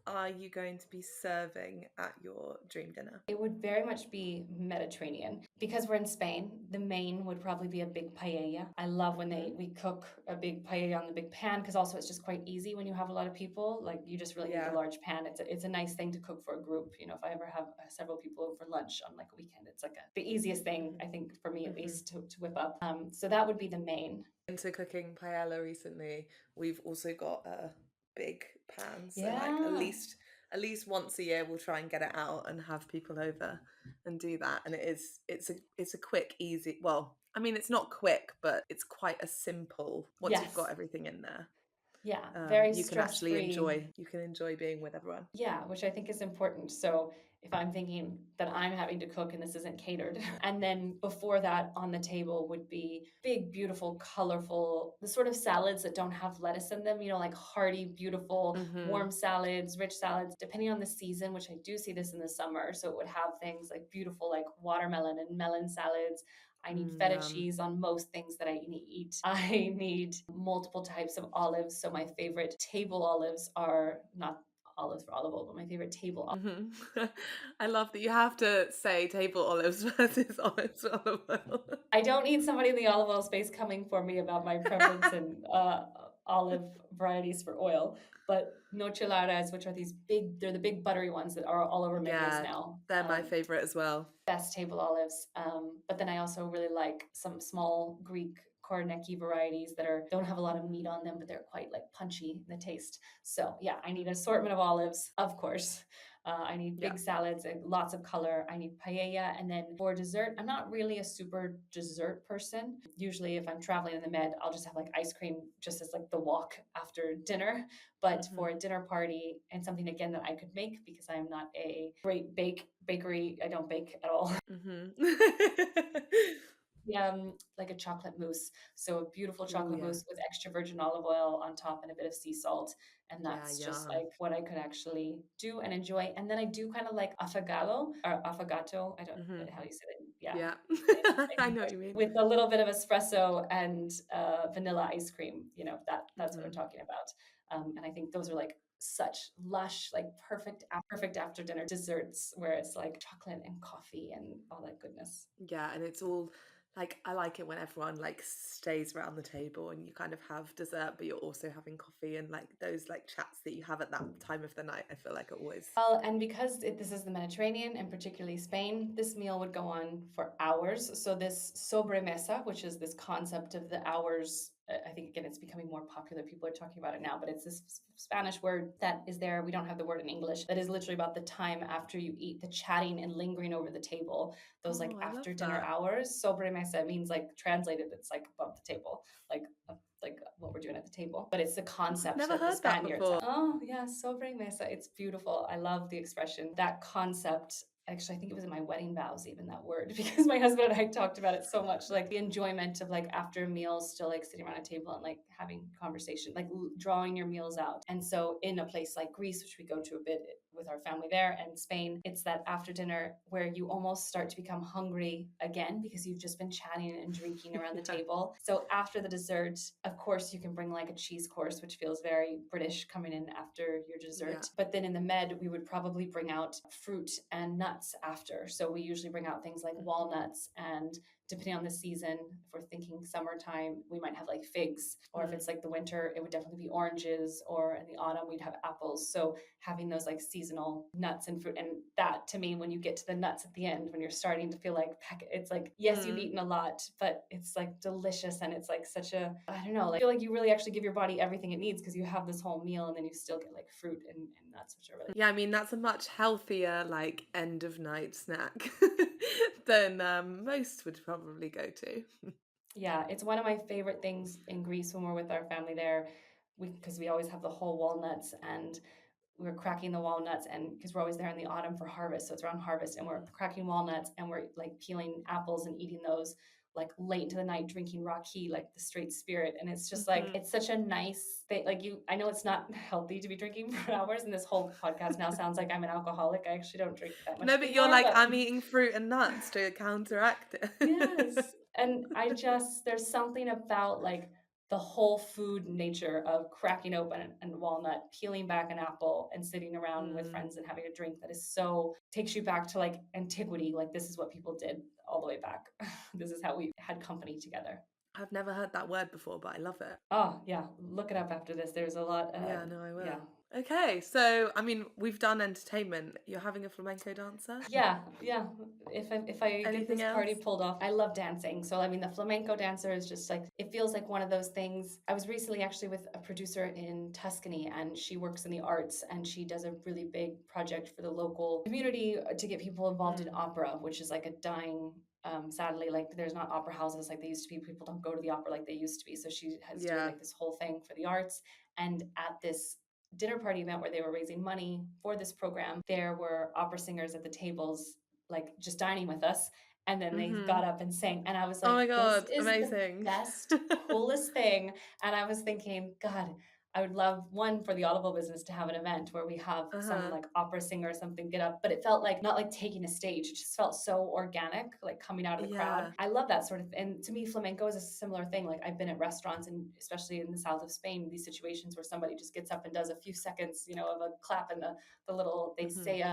are you going to be serving at your dream dinner? It would very much be Mediterranean. Because we're in Spain, the main would probably be a big paella. I love when Hmm. we cook a big paella on the big pan because also it's just quite easy when you have a lot of people. Like you just really need the Yeah. large pan. It's a nice thing to cook for a group. If I ever have several people over for lunch on like a weekend, it's like the easiest thing I think for me at Hmm. least to whip up. So that would be the main. Into cooking paella recently. We've also got big pans, so like Yeah. at least once a year we'll try and get it out and have people over and do that. And it's a quick, easy. Well, I mean it's not quick, but it's quite a simple. Once you've got Yes. everything in there, Yeah, very you can stress actually free. enjoy. You can enjoy being with everyone. Yeah, which I think is important. So if I'm thinking that I'm having to cook and this isn't catered, and then before that on the table would be big, beautiful, colorful, the sort of salads that don't have lettuce in them, like hearty, beautiful, Hmm. warm salads, rich salads, depending on the season, which I do see this in the summer. So it would have things like beautiful, like watermelon and melon salads. I need Mm, feta yum. cheese on most things that I eat. I need multiple types of olives. So my favorite table olives are not olives for olive oil, but my favorite table olive. Hmm. I love that you have to say table olives versus olives with olive oil. I don't need somebody in the olive oil space coming for me about my preference in olive varieties for oil. But nocheladas, which are they're the big buttery ones that are all over menus Yeah, now. they're my favorite as well. Best table olives. But then I also really like some small Greek Kornecki varieties that don't have a lot of meat Mm. on them, but they're quite like punchy in the taste. So yeah, I need an assortment of olives, of course. I need Yeah. big salads and lots of color. I need paella. And then for dessert, I'm not really a super dessert person. Usually, if I'm traveling in the Med, I'll just have like ice cream just as like the walk after dinner. But for a Hmm. dinner party and something again that I could make because I'm not a great bakery, I don't bake at all. Hmm. Like a chocolate mousse. So a beautiful Oh chocolate yeah. mousse with extra virgin olive oil on top and a bit of sea salt. And Yeah, that's just yum. like what I could actually do and enjoy. And then I do kind of like affogato or affogato. I don't Hmm. how you say it. Yeah. Yeah. In I know what English. you mean. With a little bit of espresso and vanilla ice cream. That's what I'm Hmm. talking about. And I think those are like such lush, like perfect after dinner desserts where it's like chocolate and coffee and all that goodness. Yeah, and it's all Like, I like it when everyone like stays around the table and you kind of have dessert, but you're also having coffee, and like those like chats that you have at that time of the night, I feel like are always. Well, and because this is the Mediterranean and particularly Spain, this meal would go on for hours. So this sobremesa, which is this concept of the hours, I think again it's becoming more popular. People are talking about it now, but it's this Spanish word that is there. We don't have the word in English. That is literally about the time after you eat, the chatting and lingering over the table. Those like Oh, I love after dinner that. hours. Sobremesa means like translated, it's like above the table, like what we're doing at the table. But it's the I've concept never that the heard that Spaniards before. have. Oh, yeah, sobremesa. It's beautiful. I love the expression. That concept, actually, I think it was in my wedding vows, even that word, because my husband and I talked about it so much. Like the enjoyment of like after meals, still like sitting around a table and like having conversation, like drawing your meals out. And so in a place like Greece, which we go to a bit with our family there, and Spain, it's that after dinner where you almost start to become hungry again because you've just been chatting and drinking around the Yeah. table. So after the dessert, of course, you can bring like a cheese course, which feels very British coming in after your Yeah. dessert. But then in the med, we would probably bring out fruit and nuts after. So we usually bring out things like walnuts, and depending on the season, if we're thinking summertime, we might have like figs, or if it's like the winter, it would definitely be oranges, or in the autumn, we'd have apples. So having those like seasonal nuts and fruit, and that to me, when you get to the nuts at the end, when you're starting to feel like it's like, yes, you've eaten a lot, but it's like delicious, and it's like such a, I don't know, like I feel like you really actually give your body everything it needs because you have this whole meal and then you still get like fruit and nuts, which are really. Yeah, I mean that's a much healthier like end of night snack than most would probably go to. Yeah, it's one of my favorite things in Greece when we're with our family there. Because we always have the whole walnuts, and we're cracking the walnuts, and because we're always there in the autumn for harvest, so it's around harvest, and we're cracking walnuts and we're like peeling apples and eating those like late into the night, drinking raki, like the straight spirit. And it's just like it's such a nice thing. Like I know it's not healthy to be drinking for hours, and this whole podcast now sounds like I'm an alcoholic. I actually don't drink that much No, but you're anymore, like, but I'm eating fruit and nuts to counteract it. yes. And there's something about like the whole food nature of cracking open and walnut, peeling back an apple, and sitting around with Mm. friends and having a drink that is so takes you back to like antiquity. Like this is what people did all the way back. This is how we had company together. I've never heard that word before, but I love it. Oh, yeah. Look it up after this. There's a lot. Yeah, no, I Yeah. will. Okay, so I mean, we've done entertainment. You're having a flamenco dancer? Yeah, yeah. If I get Anything this else? party pulled off, I love dancing. So I mean, the flamenco dancer is just like it feels like one of those things. I was recently actually with a producer in Tuscany, and she works in the arts, and she does a really big project for the local community to get people involved in Mm. opera, which is like a dying. Sadly, like there's not opera houses like they used to be. People don't go to the opera like they used to be. So she has doing Yeah. like this whole thing for the arts, and at this dinner party event where they were raising money for this program, there were opera singers at the tables, like just dining with us. And then they got Mhm. up and sang. And I was Oh like, my this God, is the amazing. best, coolest thing. And I was thinking, God, I would love one for the olive oil business to have an event where we have some Uh-huh. like opera singer or something get up, but it felt like not like taking a stage. It just felt so organic, like coming out of the crowd. Yeah. I love that sort of, and to me, flamenco is a similar thing. Like I've been at restaurants, and especially in the south of Spain, these situations where somebody just gets up and does a few seconds, of a clap, and the little they Mhm. say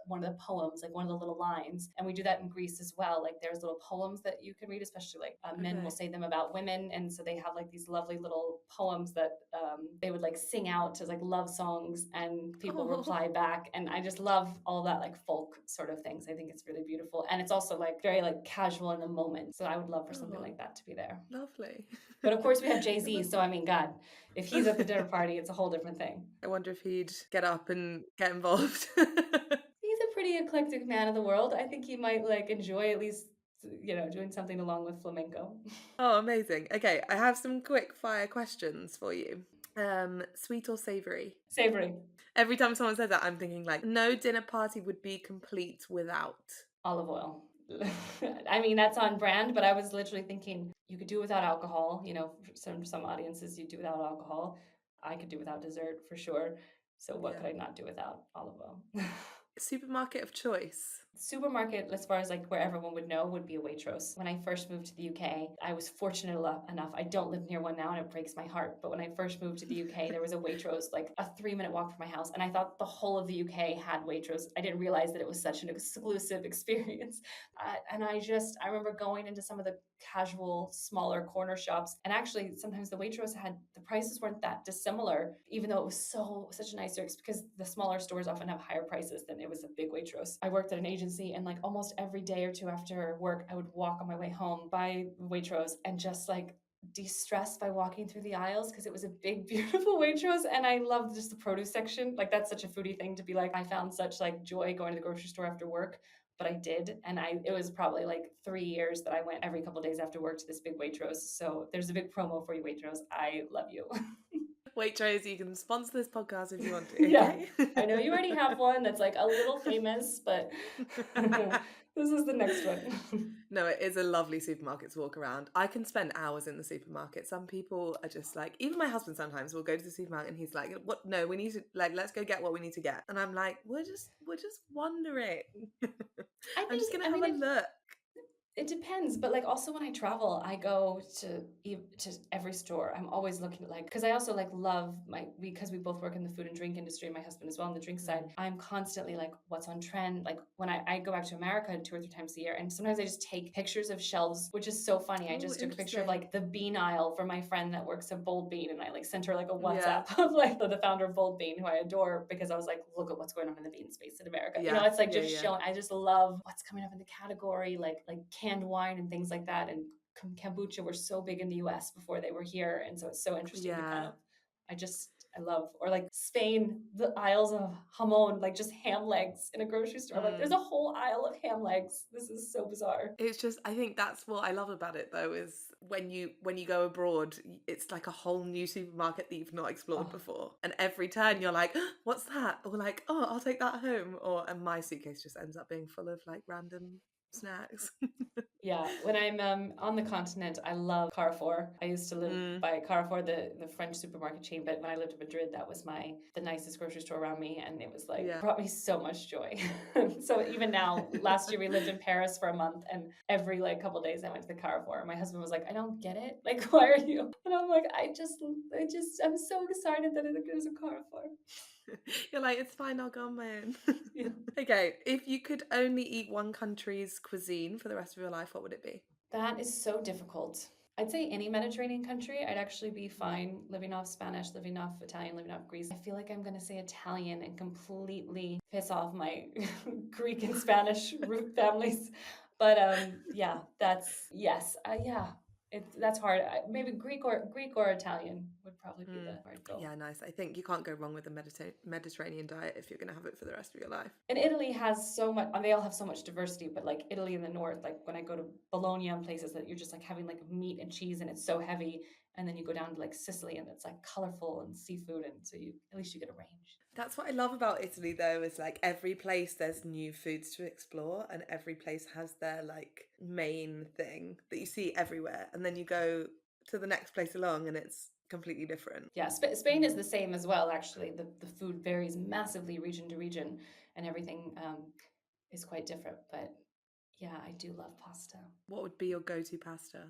one of the poems, like one of the little lines. And we do that in Greece as well. Like there's little poems that you can read, especially like men will Okay. say them about women. And so they have like these lovely little poems that they would like sing out as like love songs, and people Oh, reply back. And I just love all that like folk sort of things. I think it's really beautiful. And it's also like very like casual in the moment. So I would love for something oh, like that to be there. lovely. But of course we have It Jay-Z. must. So I mean, God, if he's at the dinner party, it's a whole different thing. I wonder if he'd get up and get involved. He's a pretty eclectic man of the world. I think he might like enjoy at least, doing something along with flamenco. Oh, amazing. Okay, I have some quick fire questions for you. Sweet or savory? Savory, Every time someone says that, I'm thinking like, no dinner party would be complete without. olive oil. I mean, that's on brand, but I was literally thinking you could do without alcohol. For some audiences you do without alcohol. I could do without dessert for sure. So what Yeah. could I not do without olive oil? Supermarket of choice. Supermarket, as far as like where everyone would know, would be a Waitrose. When I first moved to the UK, I was fortunate enough. I don't live near one now, and it breaks my heart. But when I first moved to the UK, there was a Waitrose like a 3-minute walk from my house, and I thought the whole of the UK had Waitrose. I didn't realize that it was such an exclusive experience. I remember going into some of the casual, smaller corner shops, and actually sometimes the Waitrose had the prices weren't that dissimilar, even though it was such a nicer because the smaller stores often have higher prices than it was a big Waitrose. I worked at an agency, and like almost every day or two after work, I would walk on my way home by Waitrose and just like de-stress by walking through the aisles because it was a big beautiful Waitrose, and I loved just the produce section. Like that's such a foodie thing to be like, I found such like joy going to the grocery store after work, but I did. And it was probably like 3 years that I went every couple of days after work to this big Waitrose. So there's a big promo for you, Waitrose. I love you. Waitrose, you can sponsor this podcast if you want to, Yeah, okay? I know you already have one that's like a little famous, but this is the next one. No, it is a lovely supermarket to walk around. I can spend hours in the supermarket. Some people are just like, even my husband sometimes will go to the supermarket and he's like, "What? No, we need to like, let's go get what we need to get." And I'm like, "We're just wandering. I I'm just think, gonna I have mean, a look." it depends, but like also when I travel, I go to every store. I'm always looking at like because I also like love because we both work in the food and drink industry, my husband as well on the drink side. Mm. I'm constantly like what's on trend. Like when I go back to America 2 or 3 times a year, and sometimes I just take pictures of shelves, which is so funny. I Oh, just took a picture of interesting. like the bean aisle for my friend that works at Bold Bean, and I like sent her like a Yeah, WhatsApp of like the founder of Bold Bean, who I adore, because I was like, look at what's going on in the bean space in America. yeah, It's like yeah, just yeah. showing. I just love what's coming up in the category, like canned wine and things like that. And kombucha were so big in the US before they were here. And so it's so interesting to kind Yeah. of, I love, or like Spain, the aisles of jamon, like just ham legs in a grocery store. Like there's Mm. a whole aisle of ham legs. This is so bizarre. It's just, I think that's what I love about it though, is when you go abroad, it's like a whole new supermarket that you've not explored Oh, before. And every turn you're like, what's that? Or like, oh, I'll take that home. And my suitcase just ends up being full of like random snacks. yeah, when I'm on the continent, I love Carrefour. I used to live Mm. by Carrefour, the French supermarket chain, but when I lived in Madrid, that was the nicest grocery store around me, and it was like Yeah. brought me so much joy. So even now, last year we lived in Paris for a month, and every like couple days I went to the Carrefour. My husband was like, "I don't get it. Like, why are you?" And I'm like, I'm so excited that there's a Carrefour." You're like, it's fine, I'll go on my own. Yeah. Okay, if you could only eat one country's cuisine for the rest of your life, what would it be? That is so difficult. I'd say any Mediterranean country, I'd actually be fine living off Spanish, living off Italian, living off Greece. I feel like I'm going to say Italian and completely piss off my Greek and Spanish root families. But yeah, yes, yeah. That's hard. Maybe Greek or Italian would probably be Mm. where I'd go. Yeah, nice. I think you can't go wrong with a Mediterranean diet if you're going to have it for the rest of your life. And Italy has so much, and they all have so much diversity, but like Italy in the north, like when I go to Bologna and places that you're just like having like meat and cheese and it's so heavy. And then you go down to like Sicily and it's like colorful and seafood. And so at least you get a range. That's what I love about Italy, though, is like every place there's new foods to explore, and every place has their like main thing that you see everywhere. And then you go to the next place along and it's completely different. Yeah, Spain is the same as well, actually. The food varies massively region to region and everything is quite different. But yeah, I do love pasta. What would be your go-to pasta?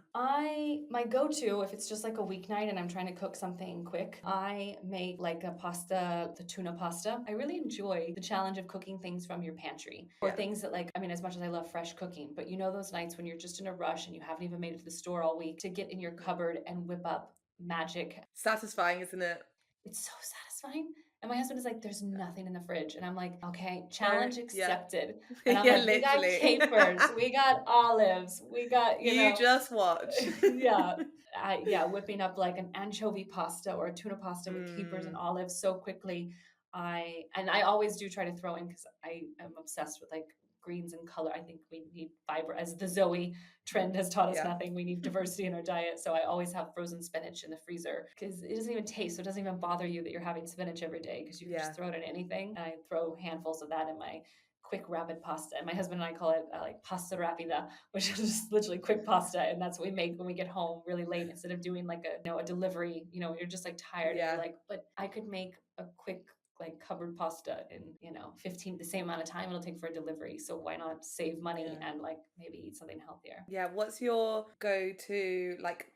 My go-to, if it's just like a weeknight and I'm trying to cook something quick, I make like a pasta, the tuna pasta. I really enjoy the challenge of cooking things from your pantry or Yeah. things that like, I mean, as much as I love fresh cooking, but you know those nights when you're just in a rush and you haven't even made it to the store all week to get in your cupboard and whip up magic. Satisfying, isn't it? It's so satisfying. And my husband is like, there's nothing in the fridge. And I'm like, okay, There, challenge yeah. accepted. And I'm Yeah, like, we got literally. capers, we got olives, we got, You just watch. yeah. Yeah, whipping up like an anchovy pasta or a tuna pasta with capers and Mm, olives so quickly. I always do try to throw in because I am obsessed with like greens and color. I think we need fiber, as the Zoe trend has taught us yeah. nothing. We need diversity in our diet. So I always have frozen spinach in the freezer because it doesn't even taste. So it doesn't even bother you that you're having spinach every day because you can Yeah. just throw it in anything. And I throw handfuls of that in my quick rapid pasta. And my husband and I call it like pasta rapida, which is just literally quick pasta. And that's what we make when we get home really late instead of doing like a delivery, you're just like tired and you're Yeah. like, but I could make a quick like cupboard pasta in, 15, the same amount of time it'll take for a delivery. So why not save money Yeah. and like maybe eat something healthier? Yeah, what's your go-to, like,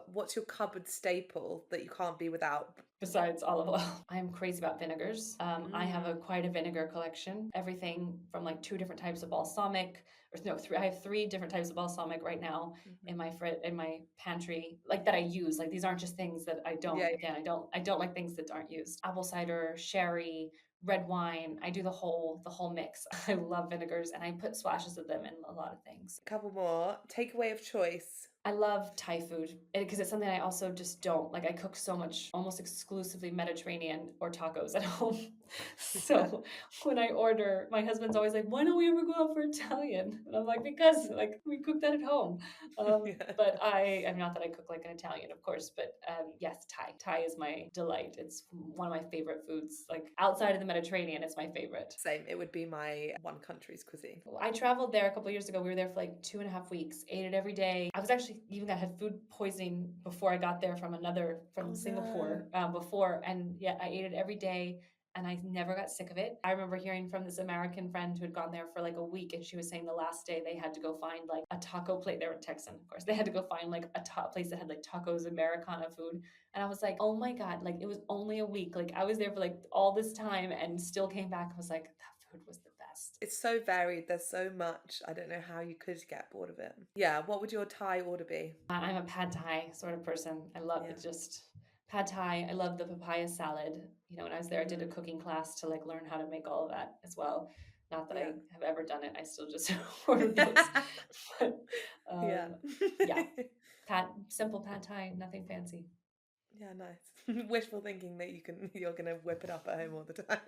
what's your cupboard staple that you can't be without? Besides olive oil. I'm crazy about vinegars. I have Mm. quite a vinegar collection. Everything from like two different types of balsamic, or no, three. I have three different types of balsamic right now Mhm. in my in my pantry, like that I use. Like these aren't just things that I don't. Yeah, Again, I don't like things that aren't used. Apple cider, sherry, red wine. I do the whole mix. I love vinegars, and I put splashes of them in a lot of things. a couple more. Takeaway of choice. I love Thai food because it's something I also just don't like. I cook so much, almost exclusively Mediterranean or tacos at home. Yeah. So when I order, my husband's always like, "Why don't we ever go out for Italian?" And I'm like, "Because like we cook that at home." Yeah. But I'm not that I cook like an Italian, of course, but yes, Thai. Thai is my delight. It's one of my favorite foods. Like outside of the Mediterranean, it's my favorite. Same. It would be my one country's cuisine. I traveled there a couple of years ago. We were there for like 2.5 weeks, ate it every day. I was actually even I had food poisoning before I got there from Oh no. Singapore before. And yet I ate it every day and I never got sick of it. I remember hearing from this American friend who had gone there for like a week and she was saying the last day they had to go find like a taco plate. They were in Texan, of course. They had to go find like a place that had like tacos, Americana food. And I was like, oh my God, like it was only a week. Like I was there for like all this time and still came back. I was like, that food was the best. It's so varied. There's so much. I don't know how you could get bored of it. Yeah. What would your Thai order be? I'm a pad thai sort of person. I love Yeah. it, just pad thai. I love the papaya salad. When I was there, I did a Hmm. cooking class to like learn how to make all of that as well. Not that Yeah. I have ever done it. I still just order those. But Yeah. yeah, simple pad thai, nothing fancy. Yeah, nice. Wishful thinking that you're gonna whip it up at home all the time.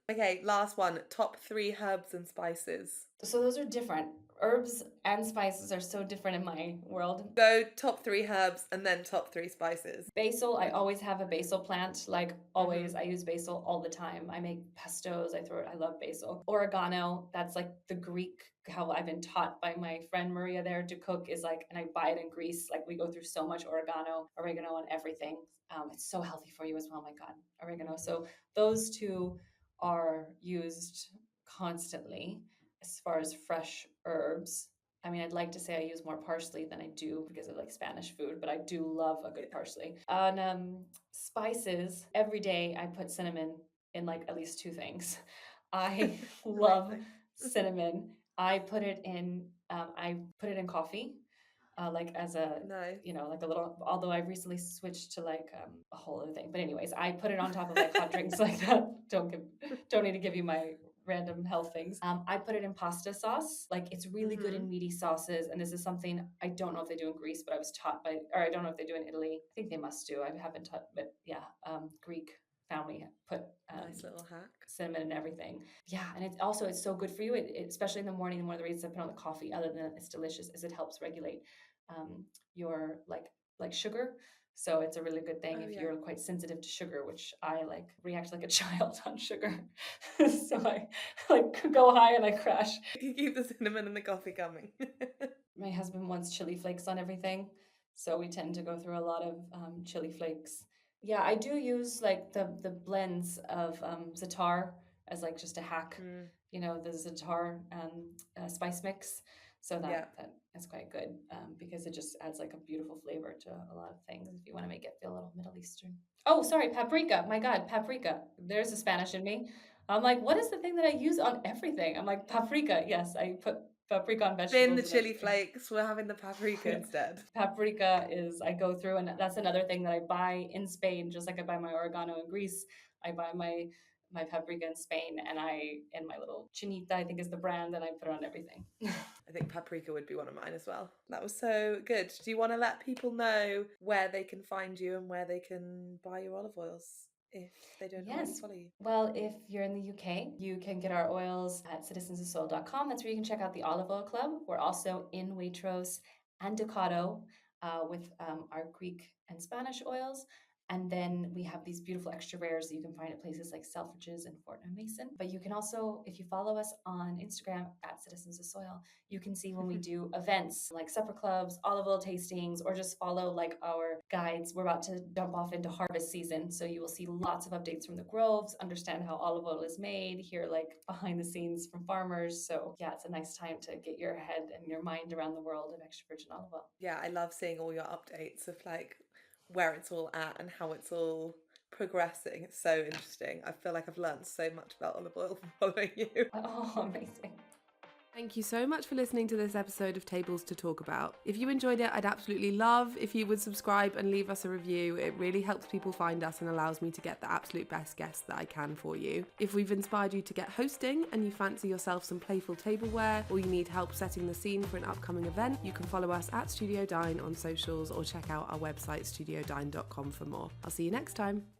Okay, last one. Top three herbs and spices. So those are different. Herbs and spices are so different in my world. Go top three herbs and then top three spices. Basil, I always have a basil plant, like Hmm. always. I use basil all the time. I make pestos, I love basil. Oregano, that's like the Greek, how I've been taught by my friend Maria there to cook is like, and I buy it in Greece. Like we go through so much oregano on everything. It's so healthy for you as well. My God, oregano. So those two are used constantly as far as fresh herbs. I mean, I'd like to say I use more parsley than I do because of like Spanish food, but I do love a good Yeah. parsley. On spices, every day I put cinnamon in like at least two things. I love Amazing. cinnamon. I put it in coffee, like as a Nice. like a little. Although I've recently switched to like a whole other thing. But anyways, I put it on top of like hot drinks like that. Don't need to give you my random health things. I put it in pasta sauce. Like it's really good Hmm. in meaty sauces. And this is something I don't know if they do in Greece, but I was taught by, or I don't know if they do in Italy. I think they must do. I haven't taught, but yeah, Greek family put Nice little hack. cinnamon and everything. Yeah, and it's so good for you. Especially in the morning. And one of the reasons I put on the coffee, other than it's delicious, is it helps regulate your like sugar. So it's a really good thing Oh if yeah. you're quite sensitive to sugar, which I like react like a child on sugar. So I like go high and I crash. You keep the cinnamon and the coffee coming. My husband wants chili flakes on everything, so we tend to go through a lot of chili flakes. Yeah, I do use like the blends of za'atar as like just a hack. Mm, The za'atar spice mix, so yeah. that is quite good because it just adds like a beautiful flavor to a lot of things if you want to make it feel a little Middle Eastern. Oh, sorry, paprika. My God, paprika. There's the Spanish in me. I'm like, what is the thing that I use on everything? I'm like, paprika. Yes, I put paprika on Bin the vegetables and chili everything. flakes. We're having the paprika Yeah. instead. Paprika is I go through, and that's another thing that I buy in Spain, just like I buy my oregano in Greece. I buy my paprika in Spain, and in my little chinita, I think is the brand, and I put it on everything. I think paprika would be one of mine as well. That was so good. Do you want to let people know where they can find you and where they can buy your olive oils if they don't already Yes. follow you? Well, if you're in the UK, you can get our oils at citizensofsoil.com. That's where you can check out the Olive Oil Club. We're also in Waitrose and Ducato with our Greek and Spanish oils. And then we have these beautiful extra rares that you can find at places like Selfridges and Fortnum Mason. But you can also, if you follow us on Instagram at Citizens of Soil, you can see when we do events like supper clubs, olive oil tastings, or just follow like our guides. We're about to jump off into harvest season. So you will see lots of updates from the groves, understand how olive oil is made, hear like behind the scenes from farmers. So yeah, it's a nice time to get your head and your mind around the world of extra virgin olive oil. Yeah, I love seeing all your updates of like where it's all at and how it's all progressing. It's so interesting. I feel like I've learned so much about olive oil from following you. Oh, amazing. Thank you so much for listening to this episode of Tables to Talk About. If you enjoyed it, I'd absolutely love if you would subscribe and leave us a review. It really helps people find us and allows me to get the absolute best guests that I can for you. If we've inspired you to get hosting and you fancy yourself some playful tableware, or you need help setting the scene for an upcoming event, you can follow us at Studio Dine on socials or check out our website studiodine.com for more. I'll see you next time.